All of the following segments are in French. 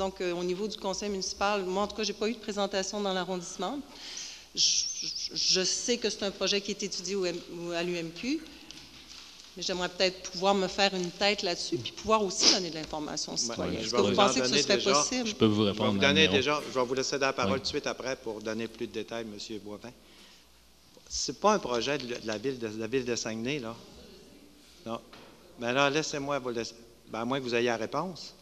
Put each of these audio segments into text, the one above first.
disons qu'au niveau du conseil municipal, moi, en tout cas, je n'ai pas eu de présentation dans l'arrondissement. Je sais que c'est un projet qui est étudié à l'UMQ, mais j'aimerais peut-être pouvoir me faire une tête là-dessus, puis pouvoir aussi donner de l'information aux citoyens. Est-ce que vous pensez que ce serait possible? Je peux vous répondre. Je vais vous laisser la parole tout de suite après pour donner plus de détails, M. Boivin. Ce n'est pas un projet de la ville de Saguenay, là. Non. Mais là, laissez-moi vous laisser. À moins que vous ayez la réponse.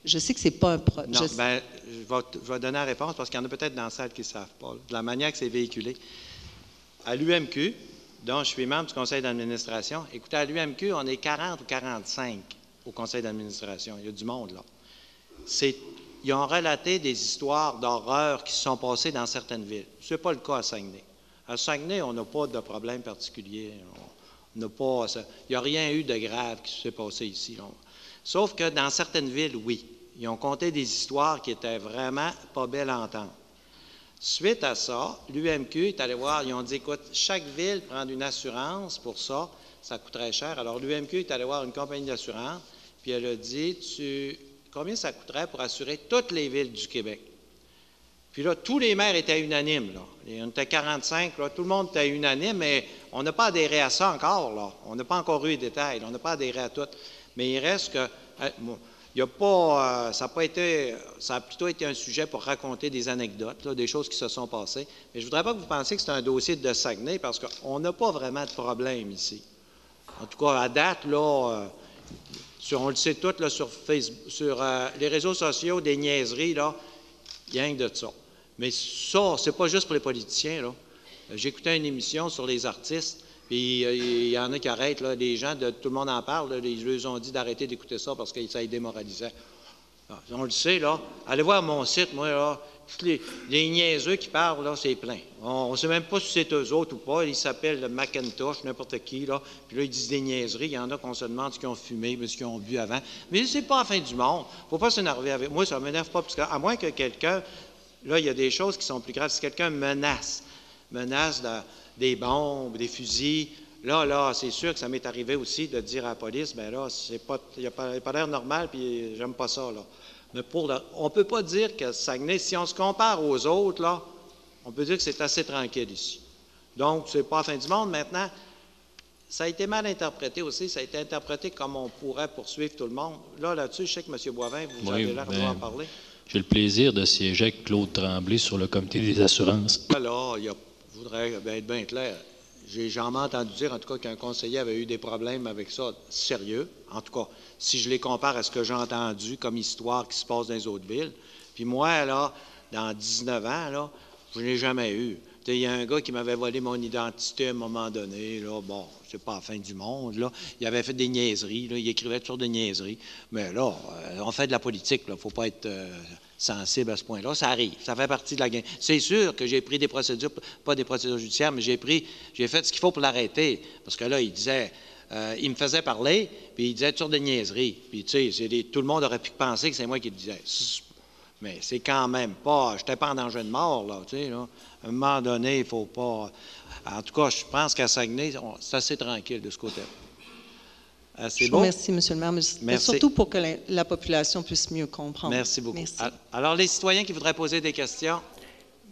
Je sais que ce n'est pas un projet. Non, je vais donner la réponse parce qu'il y en a peut-être dans la salle qui ne savent pas, de la manière que c'est véhiculé. À l'UMQ, dont je suis membre du conseil d'administration, écoutez, à l'UMQ, on est 40 ou 45 au conseil d'administration. Il y a du monde, là. Ils ont relaté des histoires d'horreur qui se sont passées dans certaines villes. Ce n'est pas le cas à Saguenay. À Saguenay, on n'a pas de problème particulier. Il n'y a rien eu de grave qui s'est passé ici. Sauf que dans certaines villes, oui. Ils ont conté des histoires qui étaient vraiment pas belles à entendre. Suite à ça, l'UMQ est allé voir, ils ont dit, écoute, chaque ville prend une assurance pour ça, ça coûterait cher. Alors l'UMQ est allé voir une compagnie d'assurance, puis elle a dit, combien ça coûterait pour assurer toutes les villes du Québec? Puis là, tous les maires étaient unanimes, là. On était 45, là, tout le monde était unanime, mais on n'a pas adhéré à ça encore, là. On n'a pas encore eu les détails, on n'a pas adhéré à tout. Mais il reste que, il y a pas, ça a plutôt été un sujet pour raconter des anecdotes, là, des choses qui se sont passées. Mais je ne voudrais pas que vous pensiez que c'est un dossier de Saguenay, parce qu'on n'a pas vraiment de problème ici. En tout cas, à date, là, on le sait tout, là, sur Facebook, sur les réseaux sociaux, des niaiseries, là, il y a rien que de ça. Mais ça, c'est pas juste pour les politiciens, là. J'écoutais une émission sur les artistes, puis il y en a qui arrêtent, là, les gens, tout le monde en parle, là, ils leur ont dit d'arrêter d'écouter ça parce que ça les démoralisait. Alors, on le sait, là. Allez voir mon site, moi, là, tous les niaiseux qui parlent, là, c'est plein. On ne sait même pas si c'est eux autres ou pas. Ils s'appellent Macintosh, n'importe qui, là. Puis là, ils disent des niaiseries. Il y en a qu'on se demande ce qu'ils ont fumé, ce qu'ils ont bu avant. Mais c'est pas la fin du monde. Il ne faut pas s'énerver avec moi. Ça ne m'énerve pas, parce que, à moins que quelqu'un... Là, il y a des choses qui sont plus graves. Si quelqu'un menace des bombes, des fusils, là, c'est sûr que ça m'est arrivé aussi de dire à la police, bien là, il n'y a pas l'air normal, puis j'aime pas ça, là. Mais on ne peut pas dire que Saguenay, si on se compare aux autres, là, on peut dire que c'est assez tranquille ici. Donc, c'est pas la fin du monde. Maintenant, ça a été mal interprété aussi. Ça a été interprété comme on pourrait poursuivre tout le monde. Là-dessus, je sais que M. Boivin, vous avez l'air de en parler. J'ai le plaisir de siéger avec Claude Tremblay sur le comité des assurances. Alors, je voudrais être bien clair. J'ai jamais entendu dire, en tout cas, qu'un conseiller avait eu des problèmes avec ça sérieux. En tout cas, si je les compare à ce que j'ai entendu comme histoire qui se passe dans les autres villes. Puis moi, là, dans 19 ans, là, je n'ai jamais eu. Il y a un gars qui m'avait volé mon identité à un moment donné. Là, bon, c'est pas la fin du monde. Là. Il avait fait des niaiseries. Là, il écrivait toutes sortes de niaiseries. Mais là, on fait de la politique. Il ne faut pas être sensible à ce point-là. Ça arrive. Ça fait partie de la game. C'est sûr que j'ai pris des procédures, pas des procédures judiciaires, mais j'ai fait ce qu'il faut pour l'arrêter. Parce que là, il disait... il me faisait parler, puis il disait toutes sortes de niaiseries. Puis, tu sais, tout le monde aurait pu penser que c'est moi qui le disais. Mais c'est quand même pas... Je n'étais pas en danger de mort, là, tu sais, là. À un moment donné, il ne faut pas... En tout cas, je pense qu'à Saguenay, c'est assez tranquille de ce côté-là. Je vous remercie, M. le maire. Mais surtout pour que la population puisse mieux comprendre. Merci beaucoup. Merci. Alors, les citoyens qui voudraient poser des questions,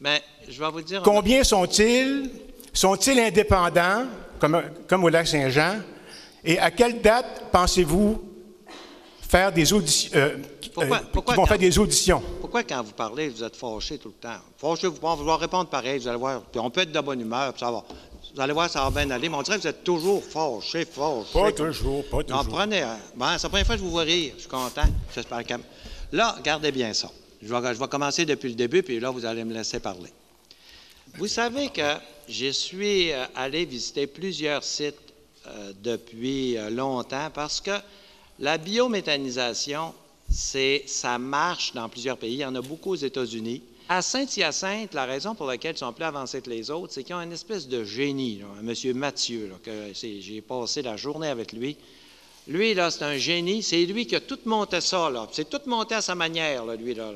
bien, je vais vous dire... Combien sont-ils? Sont-ils indépendants, comme au Lac-Saint-Jean? Et à quelle date pensez-vous faire des auditions? Faire des auditions? Pourquoi, quand vous parlez, vous êtes fâché tout le temps? Fâché, vous allez répondre pareil, vous allez voir. On peut être de bonne humeur, puis ça va. Vous allez voir, ça va bien aller. Mais on dirait que vous êtes toujours fâché. Pas toujours. Non, prenez... c'est la première fois que je vous vois rire. Je suis content. J'espère que... Là, regardez bien ça. Je vais commencer depuis le début, puis là, vous allez me laisser parler. Vous savez que je suis allé visiter plusieurs sites depuis longtemps parce que la biométhanisation, ça marche dans plusieurs pays. Il y en a beaucoup aux États-Unis. À Saint-Hyacinthe, la raison pour laquelle ils sont plus avancés que les autres, c'est qu'ils ont une espèce de génie, là, un M. Mathieu, là, que j'ai passé la journée avec lui. Lui, là, c'est un génie. C'est lui qui a tout monté ça, là. C'est tout monté à sa manière, là, lui, là.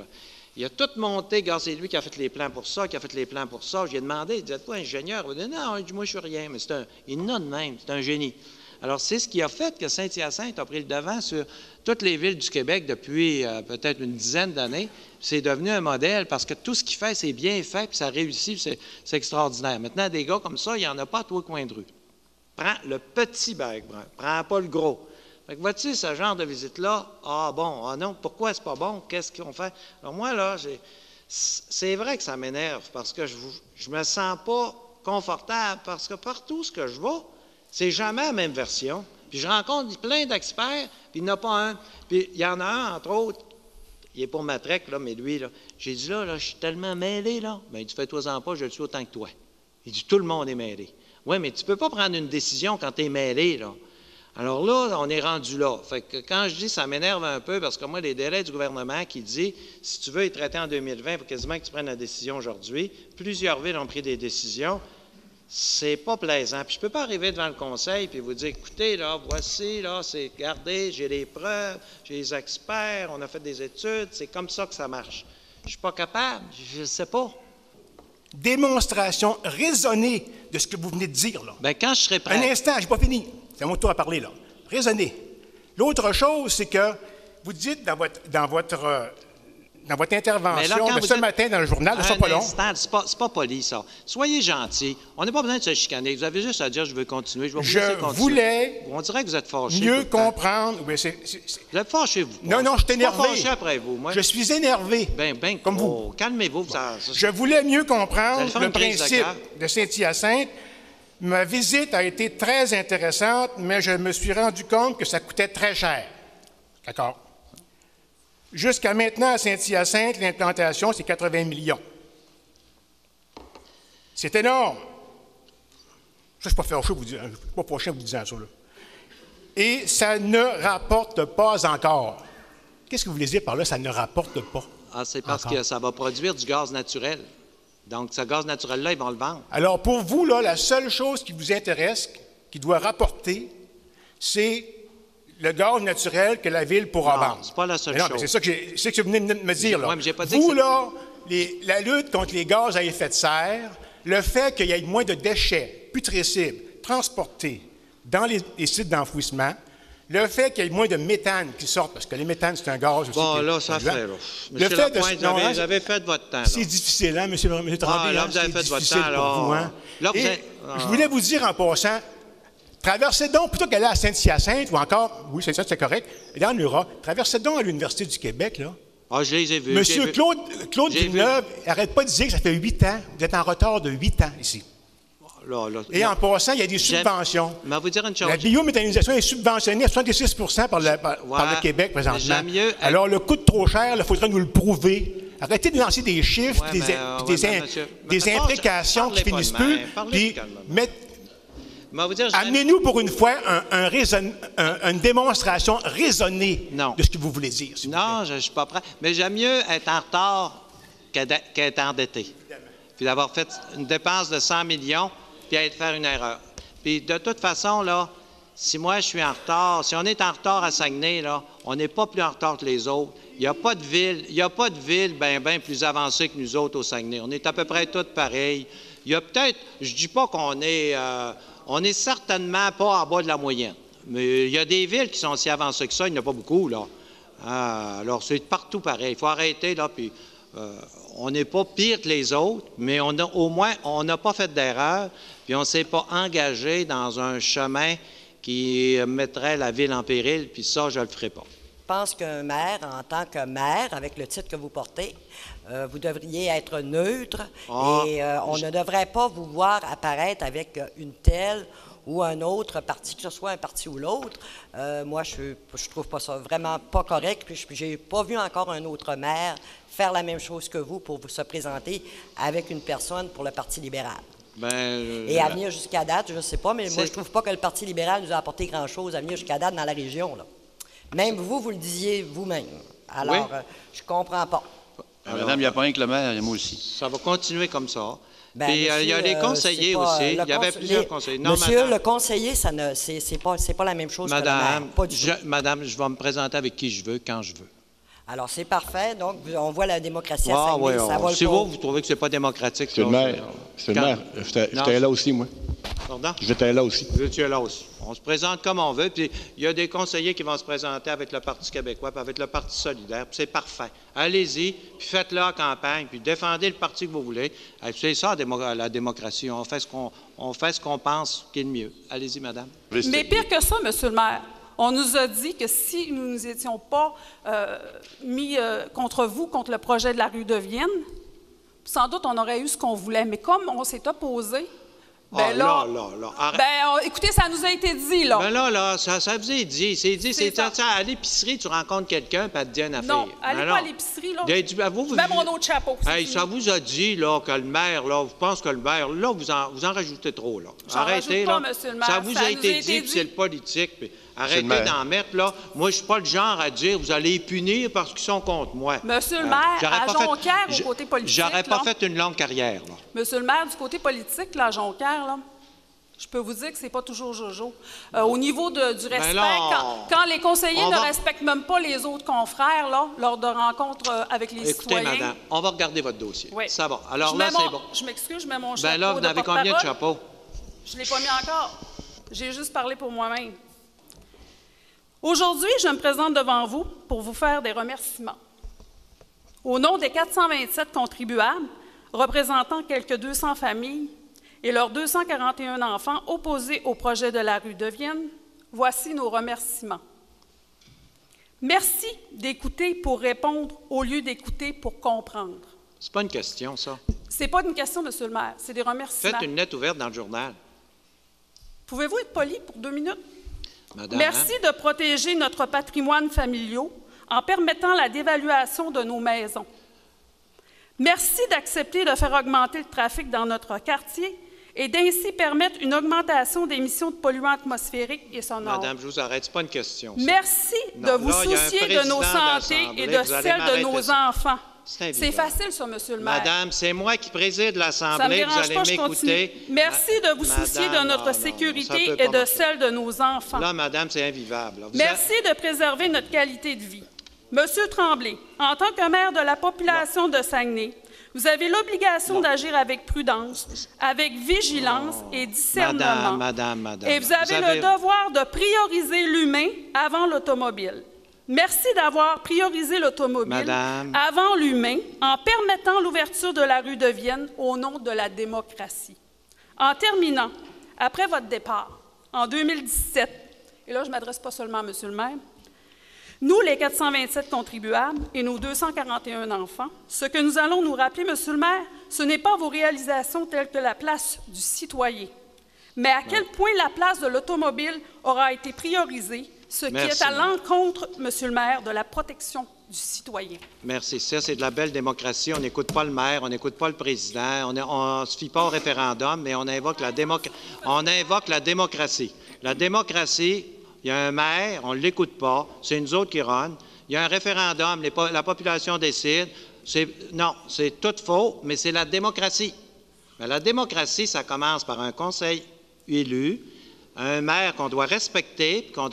Il a tout monté, regarde, c'est lui qui a fait les plans pour ça, qui a fait les plans pour ça. Je lui ai demandé, il disait, toi, ingénieur? Il dit, non, moi, je suis rien, mais il en a de même, c'est un génie. Alors, c'est ce qui a fait que Saint-Hyacinthe a pris le devant sur toutes les villes du Québec depuis peut-être une dizaine d'années. C'est devenu un modèle parce que tout ce qu'il fait, c'est bien fait, puis ça réussit, puis c'est extraordinaire. Maintenant, des gars comme ça, il n'y en a pas à tous les coins de rue. Prends le petit bec brun, prends pas le gros. Fait que vois-tu, ce genre de visite-là, ah bon, ah non, pourquoi c'est pas bon, qu'est-ce qu'on fait? Alors moi, là, c'est vrai que ça m'énerve parce que je me sens pas confortable parce que partout ce que je vais, c'est jamais la même version. Puis je rencontre plein d'experts, puis il n'y en a pas un. Puis il y en a un, entre autres, il est pour ma trek, là, mais lui, là, j'ai dit là, je suis tellement mêlé, là. Bien, tu fais-toi-en pas, je le suis autant que toi. Il dit, tout le monde est mêlé. Oui, mais tu ne peux pas prendre une décision quand tu es mêlé, là. Alors là, on est rendu là. Fait que quand je dis ça m'énerve un peu, parce que moi, les délais du gouvernement qui dit, si tu veux y traiter en 2020, il faut quasiment que tu prennes la décision aujourd'hui. Plusieurs villes ont pris des décisions. C'est pas plaisant. Puis je ne peux pas arriver devant le conseil et vous dire, écoutez, là, voici, là, c'est, regardez, j'ai les preuves, j'ai les experts, on a fait des études, c'est comme ça que ça marche. Je ne suis pas capable, je ne sais pas. Démonstration raisonnée de ce que vous venez de dire, là. Bien, quand je serai prêt. Un instant, je n'ai pas fini. C'est à mon tour à parler, là. Raisonnée. L'autre chose, c'est que vous dites dans votre intervention là, ce matin dans le journal, c'est pas long. C'est pas poli, ça. Soyez gentils. On n'a pas besoin de se chicaner. Vous avez juste à dire, je veux continuer. Je vais vous laisser continuer. Voulais on dirait que vous êtes fâché. Mieux comprendre. Oui, vous êtes fâché, vous. Non, je suis énervé. Je suis fâché après vous. Moi. Je suis énervé. Comme vous. Calmez-vous. Bon. Je voulais mieux comprendre le principe de Saint-Hyacinthe. Ma visite a été très intéressante, mais je me suis rendu compte que ça coûtait très cher. D'accord? Jusqu'à maintenant, à Saint-Hyacinthe, l'implantation, c'est 80 millions. C'est énorme. Ça, je ne suis pas fâché vous disant ça. Là. Et ça ne rapporte pas encore. Qu'est-ce que vous voulez dire par là, ça ne rapporte pas? Ah, c'est parce que ça va produire du gaz naturel. Donc, ce gaz naturel-là, ils vont le vendre. Alors, pour vous, là, la seule chose qui vous intéresse, qui doit rapporter, c'est le gaz naturel que la ville pourra vendre. Non, c'est pas la seule chose. C'est ça que vous venez de me dire, là. Ouais, mais j'ai pas dit vous, là, la lutte contre les gaz à effet de serre, le fait qu'il y ait moins de déchets putrescibles transportés dans les sites d'enfouissement, le fait qu'il y ait moins de méthane qui sortent, parce que le méthane, c'est un gaz aussi. Bon, là, ça fait, là. Monsieur Lapointe, vous avez fait votre temps. C'est difficile, hein, M. Tremblay? Là, vous avez fait votre temps, pour vous, hein? Là, je voulais vous dire en passant, traversez donc, plutôt qu'aller à Saint-Hyacinthe, ou encore, oui, Saint-Hyacinthe, c'est correct, dans l'Ura, traversez donc à l'Université du Québec, là. Ah, je les ai vus. Monsieur Claude Villeneuve, n'arrête pas de dire que ça fait 8 ans. Vous êtes en retard de 8 ans ici. Et en passant, il y a des subventions. Mais vous dire une chose. La biométhanisation est subventionnée à 76 par le Québec présentement. Alors, le coûte trop cher, il faudrait nous le prouver. Arrêtez de lancer des chiffres, des imprécations qui finissent plus. Amenez-nous pour une fois une démonstration raisonnée de ce que vous voulez dire. Non, je ne suis pas prêt. Mais j'aime mieux être en retard qu'être endetté. Puis d'avoir fait une dépense de 100 millions, puis faire une erreur. Puis de toute façon, là, si moi je suis en retard, si on est en retard à Saguenay, là, on n'est pas plus en retard que les autres. Il n'y a pas de ville bien plus avancée que nous autres au Saguenay. On est à peu près tous pareils. Il y a peut-être, je ne dis pas qu'on est... on n'est certainement pas en bas de la moyenne. Mais il y a des villes qui sont si avancées que ça, il n'y en a pas beaucoup, là. Alors, c'est partout pareil. Il faut arrêter, là, puis on n'est pas pire que les autres, mais au moins, on n'a pas fait d'erreur, puis on ne s'est pas engagé dans un chemin qui mettrait la ville en péril, puis ça, je ne le ferai pas. Je pense qu'un maire, en tant que maire, avec le titre que vous portez, vous devriez être neutre et on ne devrait pas vous voir apparaître avec une telle ou un autre parti, que ce soit un parti ou l'autre. Moi, je trouve pas ça vraiment pas correct, puis je n'ai pas vu encore un autre maire faire la même chose que vous pour se présenter avec une personne pour le Parti libéral. Et à venir jusqu'à date, je ne sais pas, mais moi, je ne trouve pas que le Parti libéral nous a apporté grand-chose à venir jusqu'à date dans la région, là. Même vous le disiez vous-même. Alors, je ne comprends pas. Madame, il n'y a pas rien que le maire, il y a moi aussi. Ça va continuer comme ça. Puis il y a les conseillers aussi. Il y avait plusieurs conseillers. Non, monsieur, madame, le conseiller, c'est pas la même chose madame, que le maire. Pas du tout. Madame, je vais me présenter avec qui je veux, quand je veux. Alors, c'est parfait. Donc, on voit la démocratie à Saguenay. Ça va si vous trouvez que ce n'est pas démocratique, c'est le maire. C'est le maire. J'étais là aussi, moi. Pardon? J'étais là aussi. Vous étiez là aussi. On se présente comme on veut, puis il y a des conseillers qui vont se présenter avec le Parti québécois, puis avec le Parti solidaire, puis c'est parfait. Allez-y, puis faites-le en campagne, puis défendez le parti que vous voulez. C'est ça, la démocratie. On fait ce qu'on pense qui est le mieux. Allez-y, madame. Mais pire que ça, monsieur le maire, on nous a dit que si nous ne nous étions pas mis contre vous, contre le projet de la rue de Vienne, sans doute on aurait eu ce qu'on voulait. Mais comme on s'est opposé, arrête. Écoutez, ça nous a été dit, là. Ça vous est dit. C'est dit, c'est à l'épicerie, tu rencontres quelqu'un, puis elle te dit une affaire. Non, allez pas à l'épicerie, là. Je mets mon autre chapeau. Ça vous a dit, là, que le maire, là, je pense que le maire, là, vous en rajoutez trop, là. Arrêtez, là. Monsieur le maire. Ça vous a été dit, puis c'est le politique, puis arrêtez d'en mettre, là. Moi, je suis pas le genre à dire, vous allez les punir parce qu'ils sont contre moi. Monsieur le maire, à Jonquière, au côté politique, j'aurais pas fait une longue carrière, là. Monsieur le maire, du côté politique, là, à Jonquière, là, je peux vous dire que c'est pas toujours jojo. Au niveau du respect, quand les conseillers ne respectent même pas les autres confrères, là, lors de rencontres avec les citoyens... Écoutez, madame, on va regarder votre dossier. Oui. Ça va. Alors là, c'est bon. Je m'excuse, je mets mon chapeau là, vous avez combien de chapeaux? Je ne l'ai pas mis encore. J'ai juste parlé pour moi-même. Aujourd'hui, je me présente devant vous pour vous faire des remerciements. Au nom des 427 contribuables, représentant quelques 200 familles et leurs 241 enfants opposés au projet de la rue de Vienne, voici nos remerciements. Merci d'écouter pour répondre au lieu d'écouter pour comprendre. C'est pas une question, ça. C'est pas une question, monsieur le maire, c'est des remerciements. Faites une lettre ouverte dans le journal. Pouvez-vous être poli pour 2 minutes? Madame, merci de protéger notre patrimoine familial en permettant la dévaluation de nos maisons. Merci d'accepter de faire augmenter le trafic dans notre quartier et d'ainsi permettre une augmentation d'émissions de polluants atmosphériques et sonores. Madame, je vous arrête, c'est pas une question. Ça. Merci de vous soucier de nos santé et de celle de nos enfants. C'est facile, ça, monsieur le maire. Madame, c'est moi qui préside l'Assemblée, vous allez m'écouter. Merci de vous soucier de notre sécurité et de celle de nos enfants. Là, madame, c'est invivable. Merci de préserver notre qualité de vie. Monsieur Tremblay, en tant que maire de la population de Saguenay, vous avez l'obligation d'agir avec prudence, avec vigilance et discernement. Madame. Et vous avez le devoir de prioriser l'humain avant l'automobile. Merci d'avoir priorisé l'automobile avant l'humain en permettant l'ouverture de la rue de Vienne au nom de la démocratie. En terminant, après votre départ, en 2017, et là je ne m'adresse pas seulement à monsieur le maire, nous, les 427 contribuables et nos 241 enfants, ce que nous allons nous rappeler, monsieur le maire, ce n'est pas vos réalisations telles que la place du citoyen, mais à quel point la place de l'automobile aura été priorisée, ce qui est à l'encontre, monsieur le maire, de la protection du citoyen. Merci. Ça, c'est de la belle démocratie. On n'écoute pas le maire, on n'écoute pas le président, on ne se fie pas au référendum, mais on invoque la démocratie. La démocratie, il y a un maire, on ne l'écoute pas, c'est nous autres qui ronnent. Il y a un référendum, la population décide. Non, c'est tout faux, mais c'est la démocratie. Mais la démocratie, ça commence par un conseil élu, un maire qu'on doit respecter quand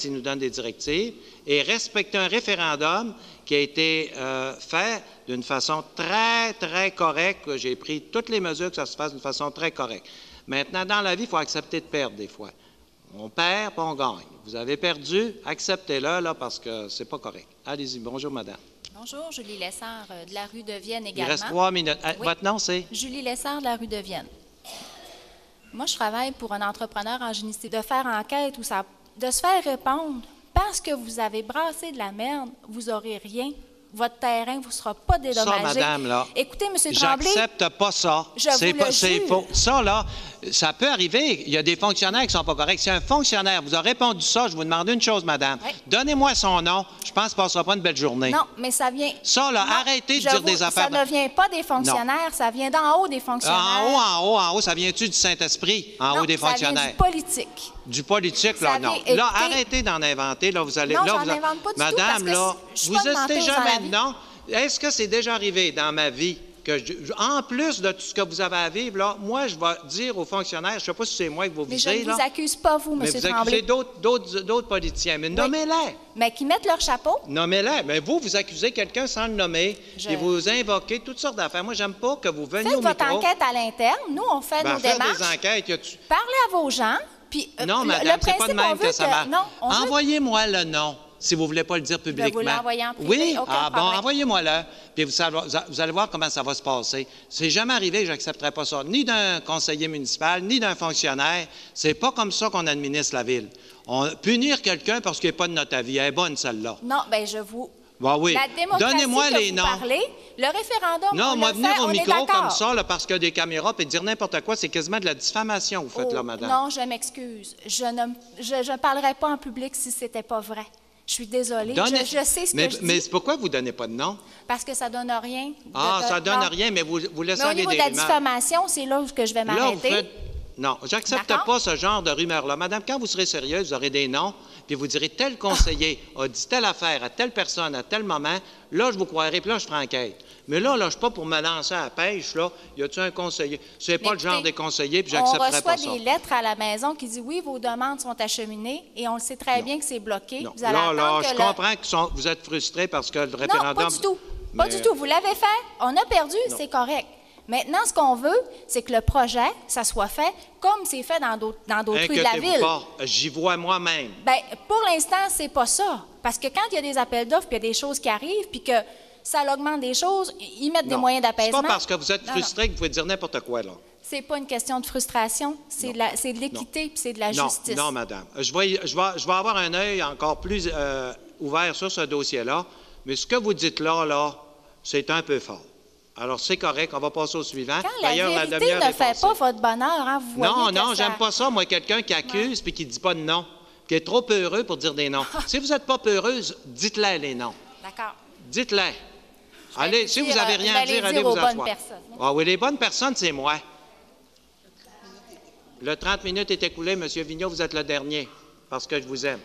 il nous donne des directives, et respecter un référendum qui a été fait d'une façon très, très correcte. J'ai pris toutes les mesures que ça se fasse d'une façon très correcte. Maintenant, dans la vie, il faut accepter de perdre des fois. On perd, puis on gagne. Vous avez perdu, acceptez-le, là, parce que c'est pas correct. Allez-y. Bonjour, madame. Bonjour, Julie Lessard, de la rue de Vienne également. Il reste 3 minutes. Oui. Votre nom, c'est? Julie Lessard, de la rue de Vienne. Moi, je travaille pour un entrepreneur en génie civil. De faire enquête, de se faire répondre, parce que vous avez brassé de la merde, vous n'aurez rien. Votre terrain ne vous sera pas dédommagé. Ça, madame, là, écoutez, M. Tremblay, j'accepte pas ça. C'est faux. Ça, là, ça peut arriver. Il y a des fonctionnaires qui ne sont pas corrects. Si un fonctionnaire vous a répondu ça, je vous demande une chose, madame. Oui. Donnez-moi son nom. Je pense qu'il ne passera pas une belle journée. Non, mais ça vient... Ça, là, arrêtez de dire des affaires. Ça ne vient pas des fonctionnaires, ça vient d'en haut des fonctionnaires. En haut, ça vient-tu du Saint-Esprit, en haut des fonctionnaires? Ça vient du politique. Du politique, là, non. Là, arrêtez d'en inventer. Là, vous allez... Non, j'en invente pas du tout, madame, là, vous hésitez jamais non. Est-ce que c'est déjà arrivé dans ma vie en plus de tout ce que vous avez à vivre, là, moi, je vais dire aux fonctionnaires, je ne sais pas si c'est moi que vous visez, mais je ne vous accuse pas, vous, M. Tremblay. Mais vous accusez d'autres politiciens, mais nommez-les. Mais qui mettent leur chapeau. Nommez-les. Mais vous accusez quelqu'un sans le nommer, et vous invoquez toutes sortes d'affaires. Moi, j'aime pas que vous veniez au micro. Faites votre enquête à l'interne. Nous, on fait nos démarches. Faire des enquêtes, parlez à vos gens, puis non, madame, c'est pas de même que ça marche. Envoyez-moi le nom. Si vous ne voulez pas le dire publiquement. Vous l'envoyez en privé? Oui? Bon, envoyez-moi-le. Puis vous allez voir comment ça va se passer. C'est jamais arrivé que je n'accepterai pas ça, ni d'un conseiller municipal, ni d'un fonctionnaire. C'est pas comme ça qu'on administre la ville. Punir quelqu'un parce qu'il n'est pas de notre avis, elle est bonne, celle-là. Non, bien, je vous... Ben oui. La démocratie donnez-moi les noms. Parlez, le référendum, non, moi, venir au micro comme ça, là, parce qu'il y a des caméras, puis dire n'importe quoi, c'est quasiment de la diffamation, vous faites là, madame. Non, je m'excuse. Je ne parlerai pas en public si ce n'était pas vrai. Je suis désolée. Je sais ce que je dis. Mais pourquoi vous ne donnez pas de nom? Parce que ça ne donne rien. Ça ne donne rien, mais vous laissez aller des rumeurs. Au niveau de la diffamation, c'est là que je vais m'arrêter. Non, j'accepte pas ce genre de rumeurs-là. Madame, quand vous serez sérieuse, vous aurez des noms, puis vous direz tel conseiller a dit telle affaire à telle personne à tel moment, là, je vous croirai, puis là, je ferai enquête. Mais là, je ne suis pas pour me lancer à la pêche, là. Y a-t-il un conseiller? C'est pas le genre des conseillers, puis j'accepterai pas ça. On reçoit des lettres à la maison qui disent oui, vos demandes sont acheminées, et on le sait très bien que c'est bloqué. Non. Vous allez je comprends que vous êtes frustré parce que le référendum... Non, pas du tout. Pas du tout. Vous l'avez fait, on a perdu, c'est correct. Maintenant, ce qu'on veut, c'est que le projet, ça soit fait comme c'est fait dans d'autres rues de la ville. J'y vois moi-même. Bien, pour l'instant, c'est pas ça. Parce que quand il y a des appels d'offres, puis il y a des choses qui arrivent, puis que ça augmente des choses, ils mettent des moyens d'apaisement. C'est pas parce que vous êtes frustré que vous pouvez dire n'importe quoi, là. C'est pas une question de frustration, c'est de l'équité, puis c'est de la justice. Non, madame. Je vais avoir un œil encore plus ouvert sur ce dossier-là, mais ce que vous dites là, c'est un peu fort. Alors, c'est correct, on va passer au suivant. Quand la vérité ne fait pas votre bonheur, hein, vous voyez Non, j'aime pas ça, moi, quelqu'un qui accuse puis qui ne dit pas de nom, qui est trop peureux pour dire des noms. Si vous n'êtes pas peureuse, dites-les les noms. D'accord. Dites-les. Allez, si vous n'avez rien à dire, allez vous asseoir. Ah oui, les bonnes personnes, c'est moi. Le 30 minutes est écoulé. M. Vigneault, vous êtes le dernier, parce que je vous aime.